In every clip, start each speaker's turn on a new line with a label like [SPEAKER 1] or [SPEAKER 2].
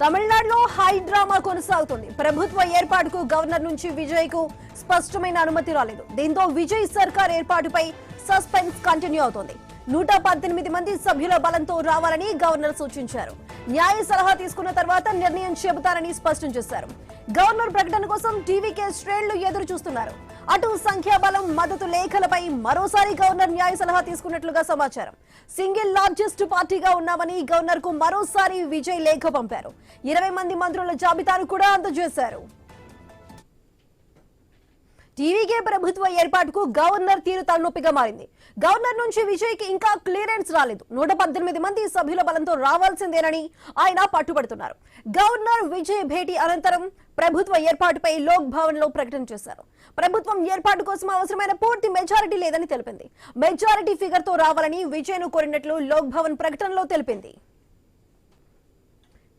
[SPEAKER 1] తమిళనాడులో high drama కొనసాగుతుంది. ప్రభుత్వ ఏర్పాటుకు గవర్నర్ నుంచి విజయ్ కు స్పష్టమైన అనుమతి రాలేదు. దీంతో విజయ్ సర్కార్ ఏర్పాటుపై సస్పెన్స్ కంటిన్యూ అవుతోంది. 118 మంది సభ్యుల బలంతో రావాలని గవర్నర్ సూచించారు. న్యాయ సలహా తీసుకున్న తర్వాత నిర్ణయం చెబుతారని స్పష్టం చేశారు. గవర్నర్ ప్రకటన కోసం టీవీకే శ్రేణులు ఎదురు చూస్తున్నారు. అటు సంఖ్యాబలం మద్దతు లేఖలపై మరోసారి గవర్నర్ న్యాయ సలహా తీసుకున్నట్లుగా సమాచారం. సింగిల్ లార్జెస్ట్ పార్టీగా ఉన్నామని గవర్నర్ కు మరోసారి విజయ్ లేఖ పంపారు. 20 మంది మంత్రుల జాబితాను కూడా అందజేశారు. టీవీకే ప్రభుత్వ ఏర్పాటుకు గవర్నర్ తీరు తలనొప్పిగా మారింది. గవర్నర్ నుంచి విజయ్ కి ఇంకా క్లియరెన్స్ రాలేదు. 118 మంది సభ్యుల బలంతో రావాల్సిందేనని ఆయన పట్టుబడుతున్నారు. గవర్నర్ విజయ్ భేటీ అనంతరం ప్రభుత్వ ఏర్పాటుపై లోక్ భవన్ లో ప్రకటన చేశారు. ప్రభుత్వం ఏర్పాటు కోసం అవసరమైన పూర్తి మెజారిటీ లేదని తెలిపింది. మెజారిటీ ఫిగర్ తో రావాలని విజయ్ ను కోరినట్లు లోక్ భవన్ ప్రకటనలో తెలిపింది.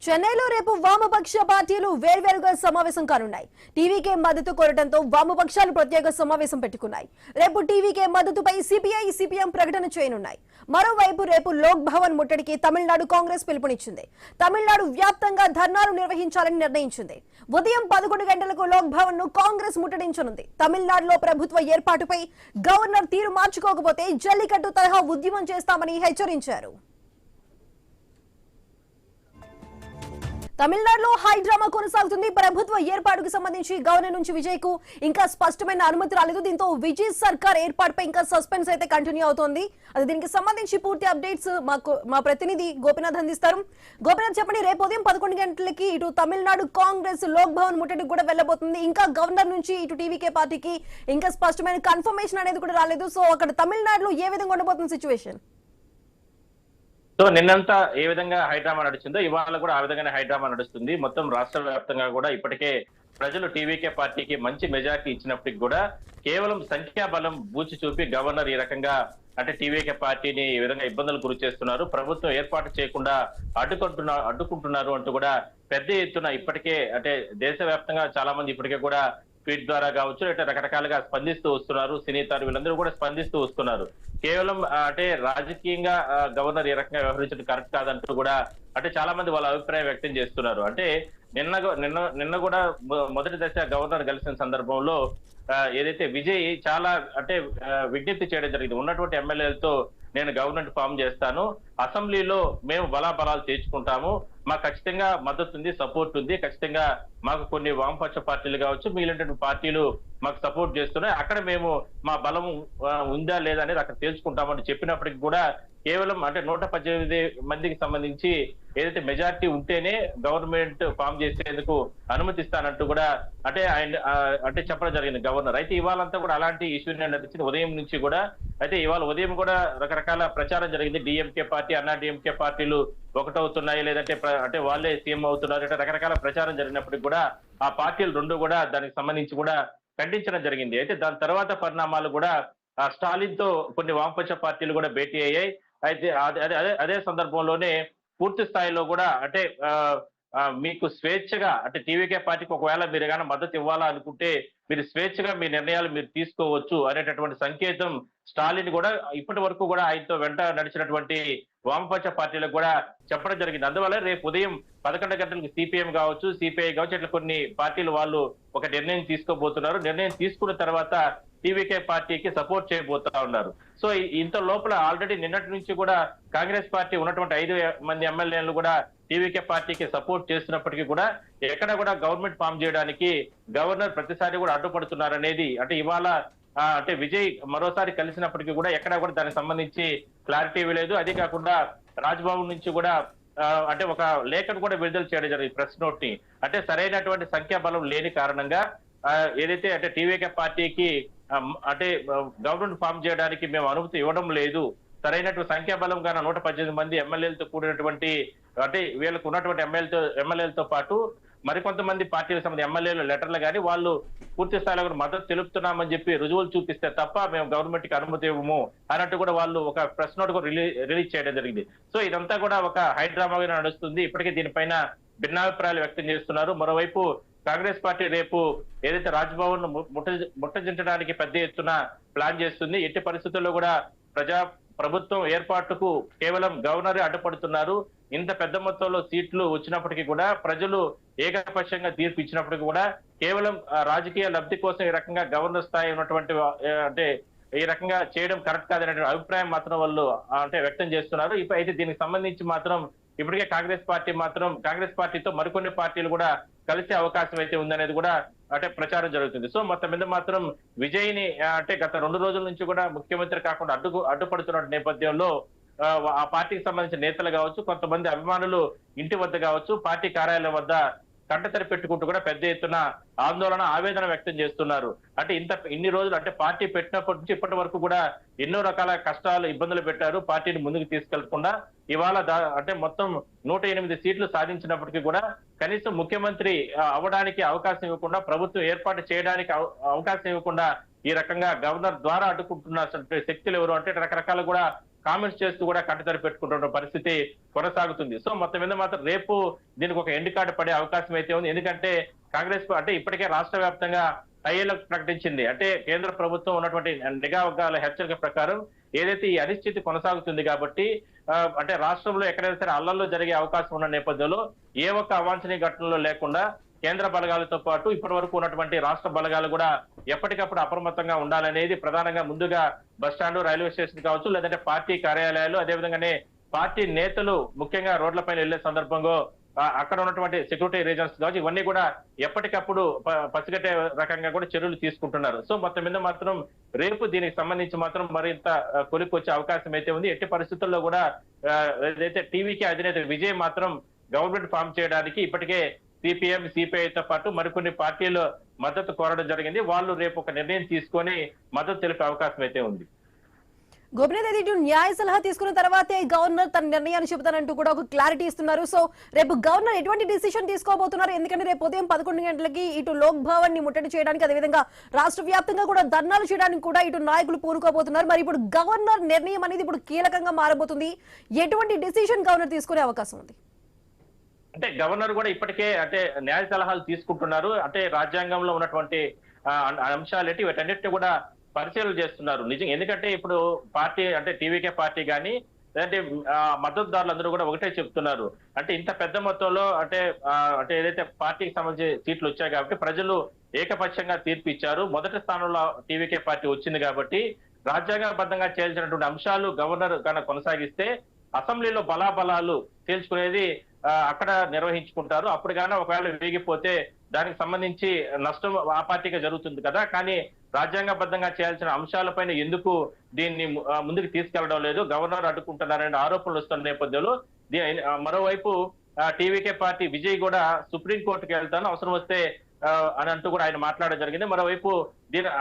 [SPEAKER 1] చెన్నైలో రేపు వామపక్ష పార్టీలు వేర్వేరుగా సమావేశం కానున్నాయి. టీవీకే మద్దతు కోరడంతో వామపక్షాలు ప్రత్యేక సమావేశం పెట్టుకున్నాయి. రేపు టీవీకే మద్దతుపై సిపిఐ, సిపిఎం ప్రకటన చేయనున్నాయి. మరోవైపు రేపు లోక్ భవన్ ముట్టడికి తమిళనాడు కాంగ్రెస్ పిలుపునిచ్చింది. తమిళనాడు వ్యాప్తంగా ధర్నాలు నిర్వహించాలని నిర్ణయించింది. ఉదయం 11 గంటలకు లోక్ భవన్ ను కాంగ్రెస్ ముట్టడించనుంది. తమిళనాడులో ప్రభుత్వ ఏర్పాటుపై గవర్నర్ తీరు మార్చుకోకపోతే జల్లికట్టు తరహా ఉద్యమం చేస్తామని హెచ్చరించారు. తమిళనాడులో హై డ్రామా కొనసాగుతుంది. ప్రభుత్వ ఏర్పాటుకు సంబంధించి గవర్నర్ నుంచి విజయ్ కు ఇంకా స్పష్టమైన అనుమతి రాలేదు. దీంతో విజయ్ సర్కార్ ఏర్పాటుపై ఇంకా సస్పెన్స్ అయితే కంటిన్యూ అవుతోంది. అది దీనికి సంబంధించి పూర్తి అప్డేట్స్ మా ప్రతినిధి గోపినాథ్ అందిస్తారు. గోపినాథ్, చెప్పండి, రేపు ఉదయం 11 గంటలకి ఇటు తమిళనాడు కాంగ్రెస్ లోక్ భవన్ ముట్టడికి కూడా వెళ్లబోతుంది. ఇంకా గవర్నర్ నుంచి ఇటు టీవీకే పార్టీకి ఇంకా స్పష్టమైన కన్ఫర్మేషన్ అనేది కూడా రాలేదు. సో అక్కడ తమిళనాడులో ఏ విధంగా ఉండబోతుంది సిచ్యువేషన్?
[SPEAKER 2] సో నిన్నంతా ఏ విధంగా హైడ్రామా నడుస్తుందో ఇవాళ కూడా ఆ విధంగానే హైడ్రామా నడుస్తుంది. మొత్తం రాష్ట్ర వ్యాప్తంగా కూడా ఇప్పటికే ప్రజలు టీవీకే పార్టీకి మంచి మెజార్టీ ఇచ్చినప్పటికి కూడా కేవలం సంఖ్యాబలం బూచి చూపి గవర్నర్ ఈ రకంగా అంటే టీవీకే పార్టీని ఈ విధంగా ఇబ్బందులు గురి చేస్తున్నారు, ప్రభుత్వం ఏర్పాటు చేయకుండా అడ్డుకుంటున్నారు అంటూ కూడా పెద్ద ఎత్తున ఇప్పటికే అంటే దేశవ్యాప్తంగా చాలా మంది ఇప్పటికే కూడా ట్వీట్ ద్వారా కావచ్చు అంటే రకరకాలుగా స్పందిస్తూ వస్తున్నారు. సినీ తారు వీళ్ళందరూ కూడా స్పందిస్తూ వస్తున్నారు. కేవలం అంటే రాజకీయంగా గవర్నర్ ఈ రకంగా వ్యవహరించడం కరెక్ట్ కాదంటూ కూడా అంటే చాలా మంది వాళ్ళ అభిప్రాయం వ్యక్తం చేస్తున్నారు. అంటే నిన్న కూడా మొదటి దశ గవర్నర్ కలిసిన సందర్భంలో ఏదైతే విజయ్ చాలా అంటే విజ్ఞప్తి చేయడం జరిగింది. ఉన్నటువంటి ఎమ్మెల్యేలతో నేను గవర్నమెంట్ ఫామ్ చేస్తాను, అసెంబ్లీలో మేము బలాబలాలు తీర్చుకుంటాము, మాకు ఖచ్చితంగా మద్దతు ఉంది, సపోర్ట్ ఉంది, ఖచ్చితంగా మాకు కొన్ని వామపక్ష పార్టీలు కావచ్చు మిగిలిన పార్టీలు మాకు సపోర్ట్ చేస్తున్నాయి, అక్కడ మేము మా బలం ఉందా లేదా అనేది అక్కడ తేల్చుకుంటామని చెప్పినప్పటికీ కూడా కేవలం అంటే 118 మందికి సంబంధించి ఏదైతే మెజారిటీ ఉంటేనే గవర్నమెంట్ ఫామ్ చేసేందుకు అనుమతిస్తానంటూ కూడా అంటే ఆయన అంటే చెప్పడం జరిగింది గవర్నర్. అయితే ఇవాళంతా కూడా అలాంటి ఇష్యూ నడిచింది ఉదయం నుంచి కూడా. అయితే ఇవాళ ఉదయం కూడా రకరకాల ప్రచారం జరిగింది. డిఎంకే పార్టీ, అన్నా డిఎంకే పార్టీలు ఒకటవుతున్నాయి, లేదంటే అంటే వాళ్ళే సీఎం అవుతున్నారు అంటే రకరకాల ప్రచారం జరిగినప్పటికీ కూడా ఆ పార్టీలు రెండు కూడా దానికి సంబంధించి కూడా ఖండించడం జరిగింది. అయితే దాని తర్వాత పరిణామాలు కూడా స్టాలిన్ తో కొన్ని వామపక్ష పార్టీలు కూడా భేటీ అయ్యాయి. అయితే అదే సందర్భంలోనే పూర్తి స్థాయిలో కూడా అంటే మీకు స్వేచ్ఛగా అంటే టీవీకే పార్టీకి ఒకవేళ మీరు ఏమైనా మద్దతు ఇవ్వాలా అనుకుంటే మీరు స్వేచ్ఛగా మీ నిర్ణయాలు మీరు తీసుకోవచ్చు అనేటటువంటి సంకేతం స్టాలిన్ కూడా ఇప్పటి వరకు కూడా ఆయనతో వెంట నడిచినటువంటి వామపక్ష పార్టీలకు కూడా చెప్పడం జరిగింది. అందువల్ల రేపు ఉదయం 11 గంటలకు సిపిఎం కావచ్చు, సిపిఐ కావచ్చు, ఇట్లా కొన్ని పార్టీలు వాళ్ళు ఒక నిర్ణయం తీసుకోబోతున్నారు. నిర్ణయం తీసుకున్న తర్వాత టీవీకే పార్టీకి సపోర్ట్ చేయబోతా ఉన్నారు. సో ఇంత లోపల ఆల్రెడీ నిన్నటి నుంచి కూడా కాంగ్రెస్ పార్టీ ఉన్నటువంటి 5 మంది ఎమ్మెల్యేలు కూడా టీవీకే పార్టీకి సపోర్ట్ చేస్తున్నప్పటికీ కూడా ఎక్కడ కూడా గవర్నమెంట్ ఫామ్ చేయడానికి గవర్నర్ ప్రతిసారి కూడా అడ్డుపడుతున్నారనేది అంటే ఇవాళ అంటే విజయ్ మరోసారి కలిసినప్పటికీ కూడా ఎక్కడ కూడా దానికి సంబంధించి క్లారిటీ ఇవ్వలేదు. అదే కాకుండా రాజ్భవన్ నుంచి కూడా అంటే ఒక లేఖను కూడా విడుదల చేయడం జరిగింది, ప్రెస్ నోట్ ని. అంటే సరైనటువంటి సంఖ్యాబలం లేని కారణంగా ఏదైతే అంటే టీవీకే పార్టీకి అంటే గవర్నమెంట్ ఫామ్ చేయడానికి మేము అనుమతి ఇవ్వడం లేదు, సరైనటువంటి సంఖ్యాబలం గాన 118 మంది ఎమ్మెల్యేలతో కూడినటువంటి అంటే వీళ్ళకు ఉన్నటువంటి ఎమ్మెల్యేలతో పాటు మరికొంతమంది పార్టీలకు సంబంధించిన ఎమ్మెల్యేలు లెటర్లు కానీ వాళ్ళు పూర్తి స్థాయిలో మద్దతు తెలుపుతున్నామని చెప్పి రుజువులు చూపిస్తే తప్ప మేము గవర్నమెంట్ కి అనుమతి ఇవ్వము అన్నట్టు కూడా వాళ్ళు ఒక ప్రెస్ నోట్ కూడా రిలీజ్ చేయడం జరిగింది. సో ఇదంతా కూడా ఒక హైడ్రామాగా నడుస్తుంది. ఇప్పటికే దీనిపైన భిన్నాభిప్రాయాలు వ్యక్తం చేస్తున్నారు. మరోవైపు కాంగ్రెస్ పార్టీ రేపు ఏదైతే రాజ్భవన్ ముట్టజించడానికి పెద్ద ఎత్తున ప్లాన్ చేస్తుంది. ఎట్టి పరిస్థితుల్లో కూడా ప్రభుత్వం ఏర్పాటుకు కేవలం గవర్నరే అడ్డుపడుతున్నారు. ఇంత పెద్ద మొత్తంలో సీట్లు వచ్చినప్పటికీ కూడా ప్రజలు ఏకపక్షంగా తీర్పు ఇచ్చినప్పటికీ కూడా కేవలం రాజకీయ లబ్ధి కోసం ఈ రకంగా గవర్నర్ స్థాయి ఉన్నటువంటి అంటే ఈ రకంగా చేయడం కరెక్ట్ కాదనే అభిప్రాయం మాత్రం వాళ్ళు అంటే వ్యక్తం చేస్తున్నారు. అయితే దీనికి సంబంధించి మాత్రం ఇప్పటికే కాంగ్రెస్ పార్టీతో మరికొన్ని పార్టీలు కూడా కలిసే అవకాశం అయితే ఉందనేది కూడా అంటే ప్రచారం జరుగుతుంది. సో మొత్తం మీద మాత్రం విజయ్ని అంటే గత 2 రోజుల నుంచి కూడా ముఖ్యమంత్రి కాకుండా అడ్డుపడుతున్న నేపథ్యంలో ఆ పార్టీకి సంబంధించిన నేతలు కావచ్చు, కొంతమంది అభిమానులు ఇంటి వద్ద కావచ్చు, పార్టీ కార్యాలయం వద్ద కంటతడి పెట్టుకుంటూ కూడా పెద్ద ఎత్తున ఆందోళన, ఆవేదన వ్యక్తం చేస్తున్నారు. అంటే ఇన్ని రోజులు అంటే పార్టీ పెట్టినప్పటి నుంచి ఇప్పటి వరకు కూడా ఎన్నో రకాల కష్టాలు, ఇబ్బందులు పెట్టారు. పార్టీని ముందుకు తీసుకెళ్లకుండా ఇవాళ అంటే మొత్తం 108 సీట్లు సాధించినప్పటికీ కూడా కనీసం ముఖ్యమంత్రి అవ్వడానికి అవకాశం ఇవ్వకుండా, ప్రభుత్వం ఏర్పాటు చేయడానికి అవకాశం ఇవ్వకుండా ఈ రకంగా గవర్నర్ ద్వారా అడ్డుకుంటున్న శక్తులు ఎవరు అంటే రకరకాల కూడా కామెంట్స్ చేస్తూ కూడా కంటతడి పెట్టుకుంటున్న పరిస్థితి కొనసాగుతుంది. సో మొత్తం మీద మాత్రం రేపు దీనికి ఒక ఎండ్ కార్డు పడే అవకాశం అయితే ఉంది. ఎందుకంటే కాంగ్రెస్ అంటే ఇప్పటికే రాష్ట్ర వ్యాప్తంగా హై అలర్ట్ ప్రకటించింది. అంటే కేంద్ర ప్రభుత్వం ఉన్నటువంటి నిఘా వర్గాల హెచ్చరిక ప్రకారం ఏదైతే ఈ అనిశ్చితి కొనసాగుతుంది కాబట్టి అంటే రాష్ట్రంలో ఎక్కడైనా సరే అల్లర్లు జరిగే అవకాశం ఉన్న నేపథ్యంలో ఏ ఒక్క అవాంఛనీయ ఘటనలో లేకుండా కేంద్ర బలగాలతో పాటు ఇప్పటి వరకు ఉన్నటువంటి రాష్ట్ర బలగాలు కూడా ఎప్పటికప్పుడు అప్రమత్తంగా ఉండాలనేది ప్రధానంగా ముందుగా బస్టాండ్, రైల్వే స్టేషన్ కావచ్చు, లేదంటే పార్టీ కార్యాలయాలు, అదేవిధంగానే పార్టీ నేతలు ముఖ్యంగా రోడ్లపైన వెళ్లే సందర్భంలో అక్కడ ఉన్నటువంటి సెక్యూరిటీ రీజన్స్ కావచ్చు, ఇవన్నీ కూడా ఎప్పటికప్పుడు పసిగట్టే రకంగా కూడా చర్యలు తీసుకుంటున్నారు. సో మొత్తం మీద మాత్రం రేపు దీనికి సంబంధించి మాత్రం మరింత కొలిక్కొచ్చే అవకాశం అయితే ఉంది. ఎట్టి పరిస్థితుల్లో కూడా ఏదైతే టీవీకి అధినేత విజయ్ మాత్రం గవర్నమెంట్ ఫామ్ చేయడానికి ఇప్పటికే సిపిఎం, సిపిఐతో పాటు మరికొన్ని పార్టీలు మద్దతు కోరడం జరిగింది. వాళ్ళు రేపు ఒక నిర్ణయం తీసుకొని మద్దతు తెలిపే అవకాశం అయితే ఉంది.
[SPEAKER 1] గోపినాథ్, ఇటు న్యాయ సలహా తీసుకున్న తర్వాతే గవర్నర్ తన నిర్ణయాన్ని చెబుతానంటూ కూడా ఒక క్లారిటీ ఇస్తున్నారు. సో రేపు గవర్నర్ ఎటువంటి డిసిషన్ తీసుకోబోతున్నారు? ఎందుకంటే రేపు ఉదయం 11 గంటలకి ఇటు లోక్ భవన్ ని ముట్టడి చేయడానికి, అదేవిధంగా రాష్ట్ర వ్యాప్తంగా కూడా ధర్నాలు చేయడానికి కూడా ఇటు నాయకులు పూనుకోబోతున్నారు. మరి ఇప్పుడు గవర్నర్ నిర్ణయం అనేది ఇప్పుడు కీలకంగా మారబోతుంది. ఎటువంటి డిసిషన్ గవర్నర్ తీసుకునే అవకాశం ఉంది?
[SPEAKER 2] అంటే గవర్నర్ కూడా ఇప్పటికే అంటే న్యాయ సలహాలు తీసుకుంటున్నారు. అంటే రాజ్యాంగంలో ఉన్నటువంటి అంశాలు ఏంటి వీటన్నిటిని కూడా పరిశీలన చేస్తున్నారు. నిజంగా ఎందుకంటే ఇప్పుడు పార్టీ అంటే టీవీకే పార్టీ కానీ లేదంటే మద్దతుదారులందరూ కూడా ఒకటే చెప్తున్నారు. అంటే ఇంత పెద్ద మొత్తంలో అంటే ఏదైతే పార్టీకి సంబంధించి సీట్లు వచ్చాయి కాబట్టి ప్రజలు ఏకపక్షంగా తీర్పు ఇచ్చారు. మొదటి స్థానంలో టీవీకే పార్టీ వచ్చింది కాబట్టి రాజ్యాంగబద్ధంగా చేయాల్సినటువంటి అంశాలు గవర్నర్ కనుక కొనసాగిస్తే అసెంబ్లీలో బలాబలాలు తేల్చుకునేది అక్కడ నిర్వహించుకుంటారు. అప్పుడు కానీ ఒకవేళ వేగిపోతే దానికి సంబంధించి నష్టం ఆ పార్టీగా జరుగుతుంది కదా. కానీ రాజ్యాంగబద్ధంగా చేయాల్సిన అంశాలపైన ఎందుకు దీన్ని ముందుకు తీసుకెళ్లడం లేదు, గవర్నర్ అడ్డుకుంటున్నారనే ఆరోపణలు వస్తున్న నేపథ్యంలో మరోవైపు టీవీకే పార్టీ విజయ్ కూడా సుప్రీంకోర్టుకి వెళ్తాను అవసరం వస్తే అని అంటూ కూడా ఆయన మాట్లాడడం జరిగింది. మరోవైపు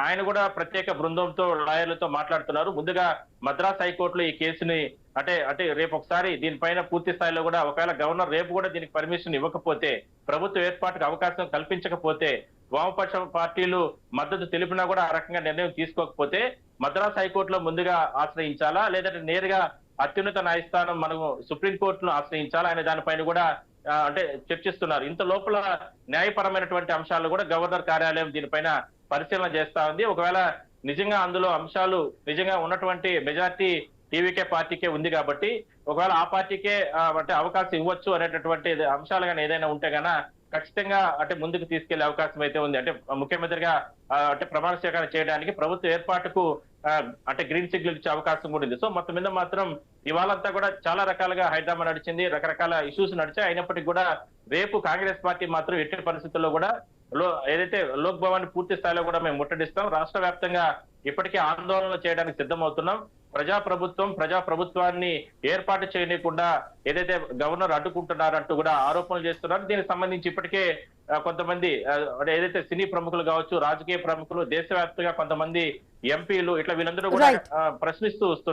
[SPEAKER 2] ఆయన కూడా ప్రత్యేక బృందంతో, లాయర్లతో మాట్లాడుతున్నారు. ముందుగా మద్రాస్ హైకోర్టులో ఈ కేసుని అంటే రేపు ఒకసారి దీనిపైన పూర్తి స్థాయిలో కూడా ఒకవేళ గవర్నర్ రేపు కూడా దీనికి పర్మిషన్ ఇవ్వకపోతే, ప్రభుత్వ ఏర్పాటుకు అవకాశం కల్పించకపోతే, వామపక్ష పార్టీలు మద్దతు తెలిపినా కూడా ఆ రకంగా నిర్ణయం తీసుకోకపోతే మద్రాస్ హైకోర్టులో ముందుగా ఆశ్రయించాలా, లేదంటే నేరుగా అత్యున్నత న్యాయస్థానం మనము సుప్రీంకోర్టును ఆశ్రయించాలా అనే దానిపైన కూడా అంటే చర్చిస్తున్నారు. ఇంత లోపల న్యాయపరమైనటువంటి అంశాలు కూడా గవర్నర్ కార్యాలయం దీనిపైన పరిశీలన చేస్తా ఉంది. ఒకవేళ నిజంగా అందులో అంశాలు నిజంగా ఉన్నటువంటి మెజార్టీ టీవీకే పార్టీకే ఉంది కాబట్టి ఒకవేళ ఆ పార్టీకే అంటే అవకాశం ఇవ్వచ్చు అనేటటువంటి అంశాలు కానీ ఏదైనా ఉంటే గన ఖచ్చితంగా అంటే ముందుకు తీసుకెళ్లే అవకాశం అయితే ఉంది. అంటే ముఖ్యమంత్రిగా అంటే ప్రమాణ స్వీకారం చేయడానికి ప్రభుత్వ ఏర్పాటుకు అంటే గ్రీన్ సిగ్నల్ ఇచ్చే అవకాశం కూడా ఉంది. సో మొత్తం మీద మాత్రం ఇవాళంతా కూడా చాలా రకాలుగా హైడ్రామా నడిచింది, రకరకాల ఇష్యూస్ నడిచాయి. అయినప్పటికీ కూడా రేపు కాంగ్రెస్ పార్టీ మాత్రం ఎట్టి పరిస్థితుల్లో కూడా ఏదైతే లోక్ భవన్ పూర్తి స్థాయిలో కూడా మేము ముట్టడిస్తాం, రాష్ట్ర వ్యాప్తంగా ఇప్పటికే ఆందోళనలు చేయడానికి సిద్ధమవుతున్నాం. ప్రజాప్రభుత్వాన్ని ఏర్పాటు చేయకుండా ఏదైతే గవర్నర్ అడ్డుకుంటున్నారంటూ కూడా ఆరోపణలు చేస్తున్నారు. దీనికి సంబంధించి ఇప్పటికే కొంతమంది ఏదైతే సినీ ప్రముఖులు కావచ్చు, రాజకీయ ప్రముఖులు, దేశవ్యాప్తంగా కొంతమంది ఎంపీలు ఇట్లా వీళ్ళందరూ కూడా ప్రశ్నిస్తూ వస్తున్నారు.